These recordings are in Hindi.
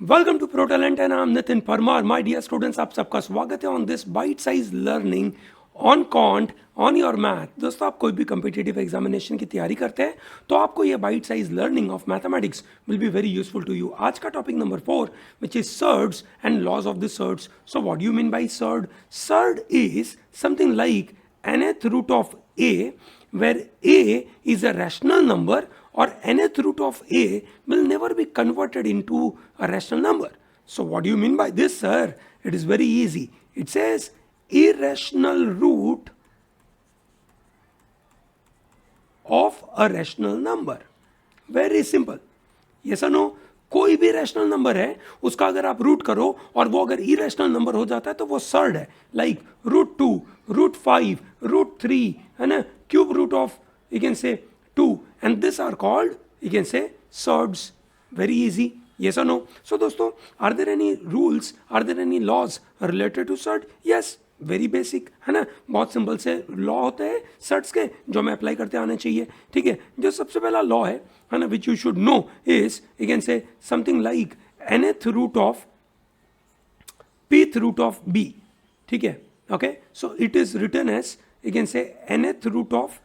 Welcome to pro talent and I am Nitin Parmar. My dear students, आप सबका स्वागत है on this bite size learning on count on your math. दोस्तों, आप कोई भी कम्पिटिटिव एग्जामिनेशन की तैयारी करते हैं तो आपको ये bite size learning of mathematics will be very useful to you. आज का topic number 4 which is surds and laws of the surds. So what do you mean by surd? Surd is something like nth root of a, where a is a rational number, or nth root of a will never be converted into a rational number. So what do you mean by this, sir? It is very easy. It says irrational root of a rational number. Very simple. Yes or no? कोई भी रैशनल नंबर है उसका अगर आप रूट करो और वो अगर इरेशनल नंबर हो जाता है तो वो सर्ड है। लाइक √2, √5, √3, है ना, cube root of you can say 2, and this are called you can say surds. Very easy. yes or no? So दोस्तों, are there any rules, are there any laws related to surd? yes, very basic, है ना, बहुत सिंपल से लॉ होते हैं सर्ट्स के जो हमें अप्लाई करते आने चाहिए। ठीक है, जो सबसे पहला लॉ है ना, which you should know is you can say something like nth root of pth root of b। ठीक है, okay, so it is written as you can say nth root of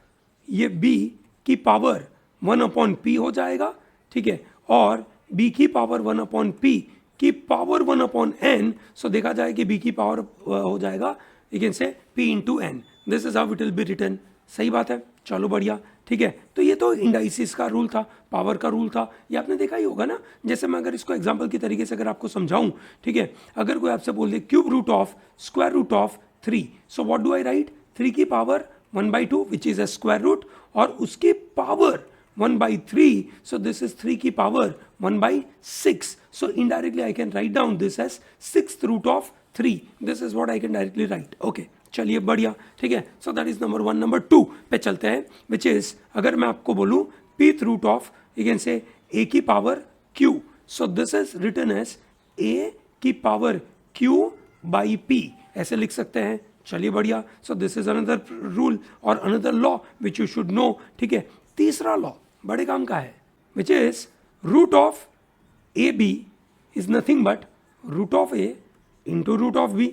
ये b की पावर 1/p हो जाएगा। ठीक है, और b की पावर 1/p की पावर 1/n। सो देखा जाए कि b की पावर हो जाएगा you can say p into n. This is how it will be written. सही बात है, चलो बढ़िया। ठीक है, तो ये तो इंडाइसिस का रूल था, पावर का रूल था, ये आपने देखा ही होगा ना। जैसे मैं अगर इसको एग्जांपल की तरीके से अगर आपको समझाऊं, ठीक है, अगर कोई आपसे बोल दे cube root of square root of 3, so what do I write? 3 की power 1/2 which is a square root, और उसकी पावर 1/3, so this is 3 की power 1/6. So indirectly I can write down this as 6th root of 3. This is what I can directly write. Okay, चलिए बढ़िया। ठीक है, so that is number 1. Number 2 पे चलते हैं, which is अगर मैं आपको बोलूँ pth root of you can say a की power q. So this is written as a की पावर q by p, ऐसे लिख सकते हैं। चलिए बढ़िया। So this is another rule or another law which you should know. ठीक है, तीसरा लॉ बड़े काम का है, which is root of a b is nothing but root of a into root of b.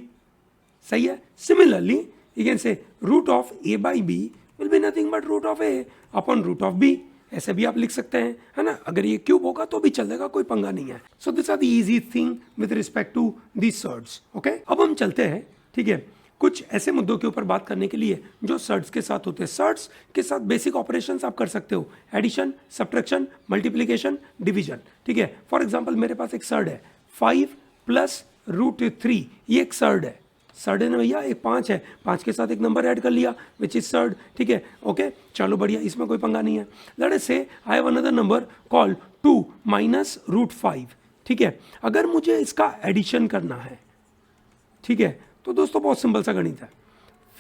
सही है। Similarly you can say root of a by b will be nothing but root of a upon root of b. ऐसे भी आप लिख सकते हैं, है ना। अगर ये क्यूब होगा तो भी चलेगा, कोई पंगा नहीं है। So this are the easy thing with respect to the surds. Okay, अब हम चलते हैं, ठीक है, कुछ ऐसे मुद्दों के ऊपर बात करने के लिए जो सर्ड्स के साथ होते हैं। सर्ड्स के साथ बेसिक ऑपरेशंस आप कर सकते हो, एडिशन, सब्ट्रैक्शन, मल्टीप्लिकेशन, डिवीजन। ठीक है, फॉर एग्जांपल मेरे पास एक सर्ड है 5 + √3, ये एक सर्ड है। सर्ड है ना भैया, एक 5 है, 5 के साथ एक नंबर ऐड कर लिया विच इज सर्ड। ठीक है, ओके, चलो बढ़िया, इसमें कोई पंगा नहीं है। लेट अस से I have another number called 2 - √5। ठीक है, अगर मुझे इसका एडिशन करना है, ठीक है, तो दोस्तों बहुत सिंपल सा गणित है।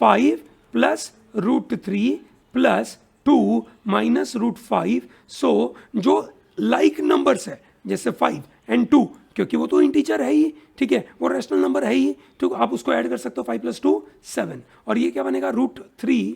5 + √3 + 2 - √5। सो जो लाइक नंबर्स है जैसे 5 and 2, क्योंकि वो तो इंटीजर है ही, ठीक है, वो रैशनल नंबर है ही, तो आप उसको ऐड कर सकते हो। 5 + 2 7, और ये क्या बनेगा √3।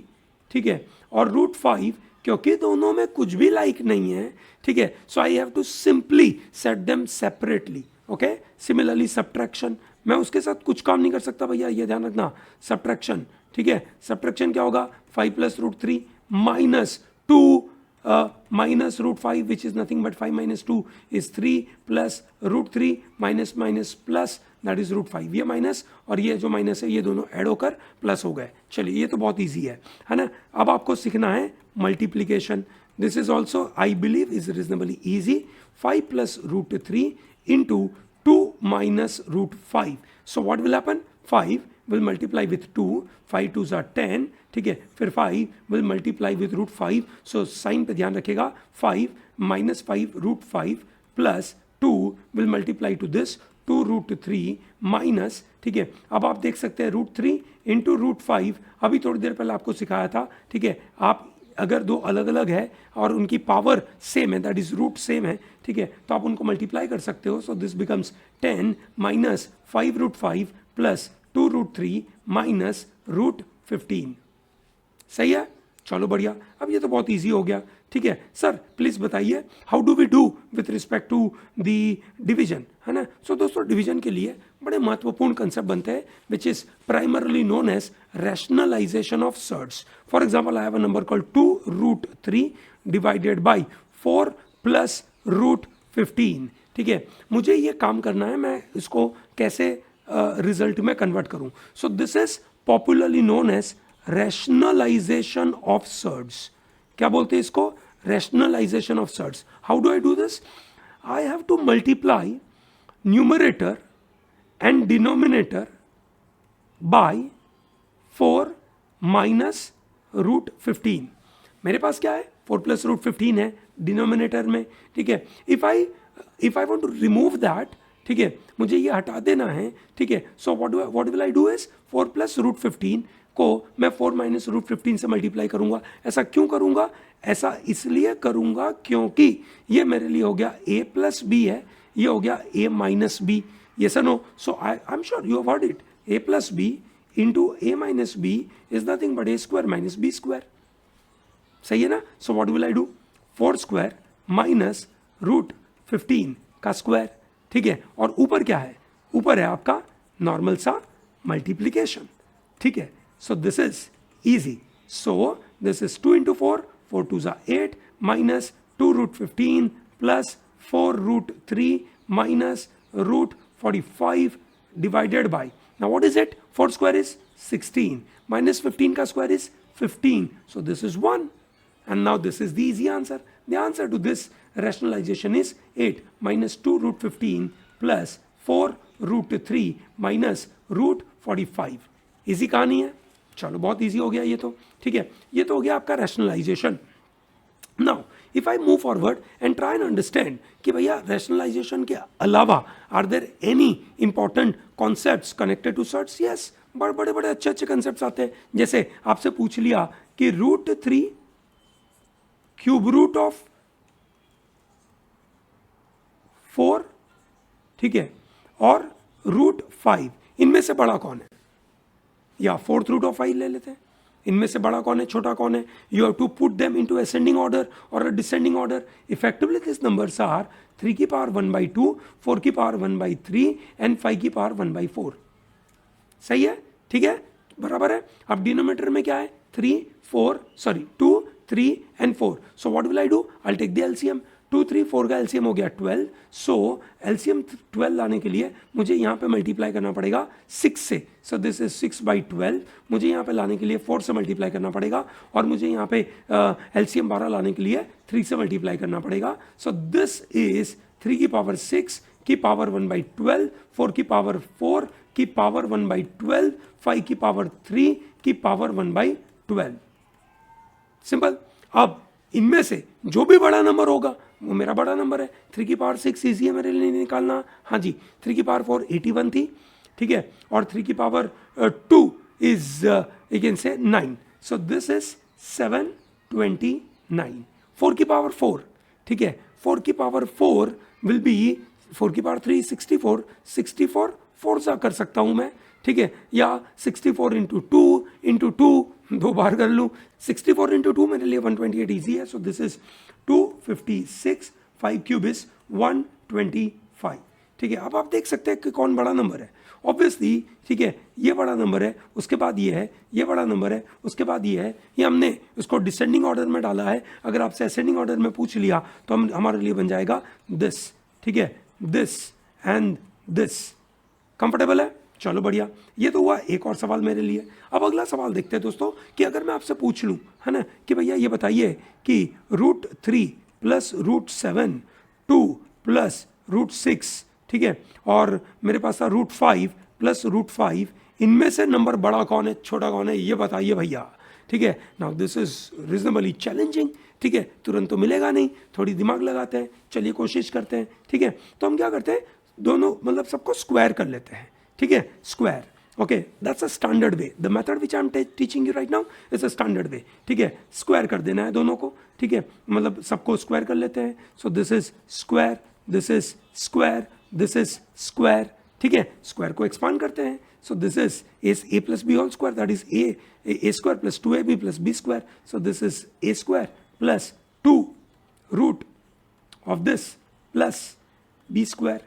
ठीक है, और √5, क्योंकि दोनों में कुछ भी लाइक नहीं है, ठीक है, so I have to simply set them separately. Okay, similarly subtraction, मैं उसके साथ कुछ काम नहीं कर सकता भैया, ये ध्यान रखना। सब्ट्रैक्शन, ठीक है, सब्ट्रैक्शन क्या होगा? 5 + √3 - 2 - √5 which is nothing but 5 - 2 is 3 + √3 minus plus that is √5। ये माइनस और ये जो माइनस है ये दोनों ऐड होकर प्लस हो गए। चलिए, ये तो बहुत ईजी है ना। अब आपको सीखना है multiplication. This is also I believe is reasonably easy. 5 + √3 into 2 - √5. So what will happen? 5 will multiply with 2, 5 2s are 10, ठीक है, फिर 5 will multiply with √5. So sign पे ध्यान रखेगा, 5 - 5 √5 plus 2 will multiply to this 2 √3 minus, ठीक है। अब आप देख सकते हैं √3 into √5, अभी थोड़ी देर पहले आपको सिखाया था, ठीक है। आप अगर दो अलग अलग है और उनकी पावर सेम है, दैट इज रूट सेम है, ठीक है, तो आप उनको मल्टीप्लाई कर सकते हो। So this becomes 10 - 5 √5 + 2 √3 - √15। सही है, चलो बढ़िया। अब ये तो बहुत इजी हो गया। ठीक है सर प्लीज बताइए how do we do with respect to the division, है ना। सो दोस्तों डिवीजन के लिए बड़े महत्वपूर्ण कंसेप्ट बनते हैं which is primarily known as rationalization of surds. For example I have a number called 2√3 divided by 4 plus √15, ठीक है। मुझे ये काम करना है, मैं इसको कैसे रिजल्ट में कन्वर्ट करूं। So this is popularly known as rationalization of surds. क्या बोलते हैं इसको? Rationalization of surds. How do I do this? I have to multiply numerator and denominator by 4 minus √15। मेरे पास क्या है? 4 प्लस √15 है डिनोमिनेटर में, ठीक है। If I want to remove that, ठीक है, मुझे ये हटा देना है, ठीक है। So what will I do is 4 plus √15 को मैं 4 माइनस √15 से मल्टीप्लाई करूंगा। ऐसा क्यों करूंगा? ऐसा इसलिए करूंगा क्योंकि ये मेरे लिए हो गया a प्लस बी है, ये हो गया a माइनस बी। यस और no? So I am sure you have heard it. a plus b into a minus b is nothing but a square minus b square. सही है ना? So what will I do? 4 square minus √15 का स्क्वायर, ठीक है। और ऊपर क्या है? ऊपर है आपका नॉर्मल सा मल्टीप्लीकेशन, ठीक है। So this is easy. So this is 2 into 4, 4 2 ज़ा 8 minus 2√15 plus 4√3 minus √45 divided by, now what is it? 4 square is 16 minus 15 का square is 15. So this is 1. And now this is the easy answer. The answer to this rationalization is 8 minus 2√15 plus 4√3 minus √45. Easy कहानी है। चलो बहुत इजी हो गया ये तो, ठीक है। ये तो हो गया आपका rationalization. Now if I move forward and try and understand कि भैया रैशनलाइजेशन के अलावा are there any important concepts connected to surds? Yes, बड़े बड़े अच्छे कॉन्सेप्ट्स आते हैं। जैसे आपसे पूछ लिया कि √3 क्यूब रूट ऑफ 4, ठीक है, और √5, इनमें से बड़ा कौन है? या 4th रूट ऑफ 5 ले लेते हैं। इनमें से बड़ा कौन है, छोटा कौन है? You have to put them into ascending order और descending order. Effectively this numbers are 3 की पावर 1/2, 4 की पावर 1/3 एंड 5 की पावर 1/4। सही है, ठीक है, बराबर है। अब डिनोमिनेटर में क्या है? 2, 3 and 4। So what will I do? I take the LCM. 2, 3, 4 का एलसीएम हो गया 12। सो एलसीएम 12 लाने के लिए मुझे यहाँ पे मल्टीप्लाई करना पड़ेगा 6 से। सो दिस इज 6/12। मुझे यहाँ पे लाने के लिए 4 से मल्टीप्लाई करना पड़ेगा और मुझे यहाँ पे एलसीएम 12 लाने के लिए 3 से मल्टीप्लाई करना पड़ेगा। सो दिस इज 3 की पावर 6 की पावर 1/12, 4 की पावर 4 की पावर 1/12, 5 की पावर 3 की पावर 1/12। सिंपल। अब इनमें से जो भी बड़ा नंबर होगा वो मेरा बड़ा नंबर है। 3 की पावर 6 इजी है मेरे लिए निकालना। हाँ जी, 3 की पावर 4 81 थी, ठीक है, और 3 की पावर 2 इज यू कैन से 9। सो दिस इज 729। 4 की पावर 4, ठीक है, 4 की पावर 4 विल बी 4 की पावर 3 64, 64 4 सा कर सकता हूं मैं, ठीक है, या 64 इंटू 2 दो बार कर लूँ। 64 इंटू 2 मेरे लिए 128 ईजी है। So this is 256, 5 cube is 125, ठीक है। अब आप देख सकते हैं कि कौन बड़ा नंबर है। ऑब्वियसली, ठीक है, ये बड़ा नंबर है, उसके बाद ये है, ये बड़ा नंबर है, उसके बाद ये है। ये हमने उसको डिसेंडिंग ऑर्डर में डाला है। अगर आपसे असेंडिंग ऑर्डर में पूछ लिया तो हमारे लिए बन जाएगा दिस, ठीक है, दिस एंड दिस। कंफर्टेबल है? चलो बढ़िया। ये तो हुआ एक और सवाल मेरे लिए। अब अगला सवाल देखते हैं दोस्तों कि अगर मैं आपसे पूछ लूं, है ना, कि भैया ये बताइए कि √3 प्लस √7, 2 प्लस √6, ठीक है, और मेरे पास था √5 प्लस √5, इनमें से नंबर बड़ा कौन है, छोटा कौन है, ये बताइए भैया, ठीक है। Now this is reasonably challenging, ठीक है, तुरंत तो मिलेगा नहीं, थोड़ी दिमाग लगाते हैं, चलिए कोशिश करते हैं, ठीक है। तो हम क्या करते हैं, दोनों मतलब सबको स्क्वायर कर लेते हैं, ठीक है, square. Okay, that's a standard way. The method which I am teaching you right now is a standard वे, ठीक है। स्क्वायर कर देना है दोनों को, ठीक है, मतलब सबको स्क्वायर कर लेते हैं। So this is square, this is square, this is square, ठीक है। स्क्वायर को एक्सपांड करते हैं। So this is a plus b whole square, that is a square plus 2ab plus b square. So this is a square plus 2 root of this plus b square.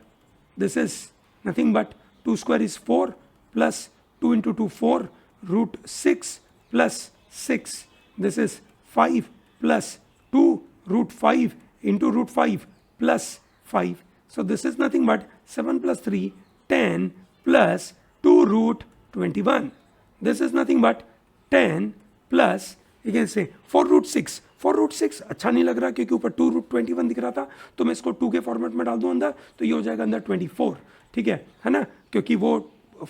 This is nothing but 2 square is 4 plus 2 into 2 4 root 6 plus 6. This is 5 plus 2 root 5 into root 5 plus 5. So this is nothing but 7 plus 3 10 plus 2 root 21. This is nothing but 10 plus you can say 4 root 6. 4 root 6 अच्छा नहीं लग रहा क्योंकि ऊपर 2 root 21 दिख रहा था, तो मैं इसको 2 के फॉर्मेट में डाल दूं अंदर, तो ये हो जाएगा अंदर 24. ठीक है ना, क्योंकि वो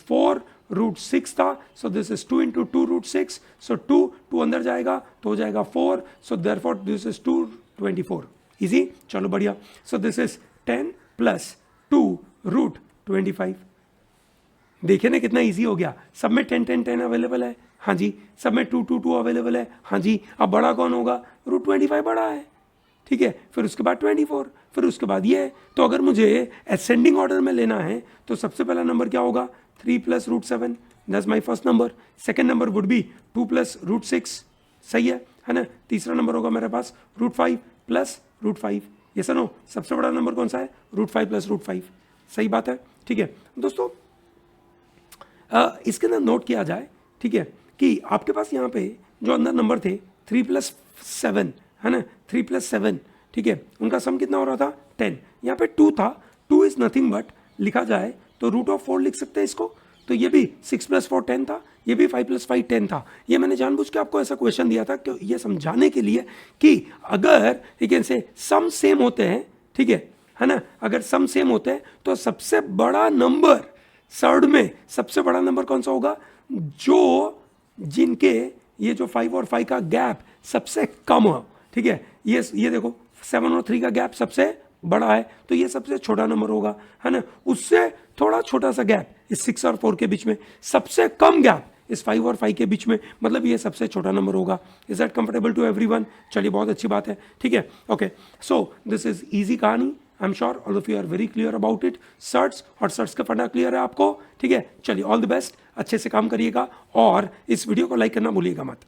4 root 6 था. सो दिस इज 2 into 2 root 6. सो 2 अंदर जाएगा तो हो जाएगा 4. So therefore this is 2 24. Easy, चलो बढ़िया. सो दिस इज 10 प्लस 2 root 25. देखिए ना कितना इजी हो गया. सब में 10 10 10 अवेलेबल है. हाँ जी, सब में 2 2 2 अवेलेबल है. हाँ जी, अब बड़ा कौन होगा? रूट 25 बड़ा है. ठीक है, फिर उसके बाद 24, फिर उसके बाद ये है. तो अगर मुझे असेंडिंग ऑर्डर में लेना है तो सबसे पहला नंबर क्या होगा? 3 plus root 7. That's my first number. Second number would be 2 plus root 6. सही है ना. तीसरा नंबर होगा मेरे पास रूट 5 प्लस रूट 5. ये सुनो, सबसे बड़ा नंबर कौन सा है? Root 5 plus root 5. सही बात है. ठीक है दोस्तों, इसके अंदर नोट किया जाए, ठीक है, कि आपके पास यहाँ पे जो अंदर नंबर थे 3 प्लस 7 है ना, 3 प्लस 7, ठीक है, उनका सम कितना हो रहा था? 10. यहाँ पे 2 था. 2 इज नथिंग बट, लिखा जाए तो रूट ऑफ 4 लिख सकते हैं इसको. तो ये भी 6 प्लस 4 10 था, ये भी 5 प्लस 5 10 था. ये मैंने जानबूझ के आपको ऐसा क्वेश्चन दिया था कि ये समझाने के लिए कि अगर ठीक है से सम सेम होते हैं, ठीक है ना, अगर सम सेम होते हैं तो सबसे बड़ा नंबर सर्ड में सबसे बड़ा नंबर कौन सा होगा? जो जिनके ये जो 5 और 5 का गैप सबसे कम हो. ठीक है, ये देखो 7 और 3 का गैप सबसे बड़ा है, तो ये सबसे छोटा नंबर होगा, है ना. उससे थोड़ा छोटा सा गैप इस 6 और 4 के बीच में, सबसे कम गैप इस 5 और 5 के बीच में, मतलब ये सबसे छोटा नंबर होगा. Is that comfortable to everyone? चलिए, बहुत अच्छी बात है. ठीक है, okay. So this is easy कहानी. I am sure all of you are very clear about it. Surds और सर्ट्स का फंडा क्लियर है आपको. ठीक है, चलिए, ऑल द बेस्ट. अच्छे से काम करिएगा और इस वीडियो को लाइक करना भूलिएगा मत.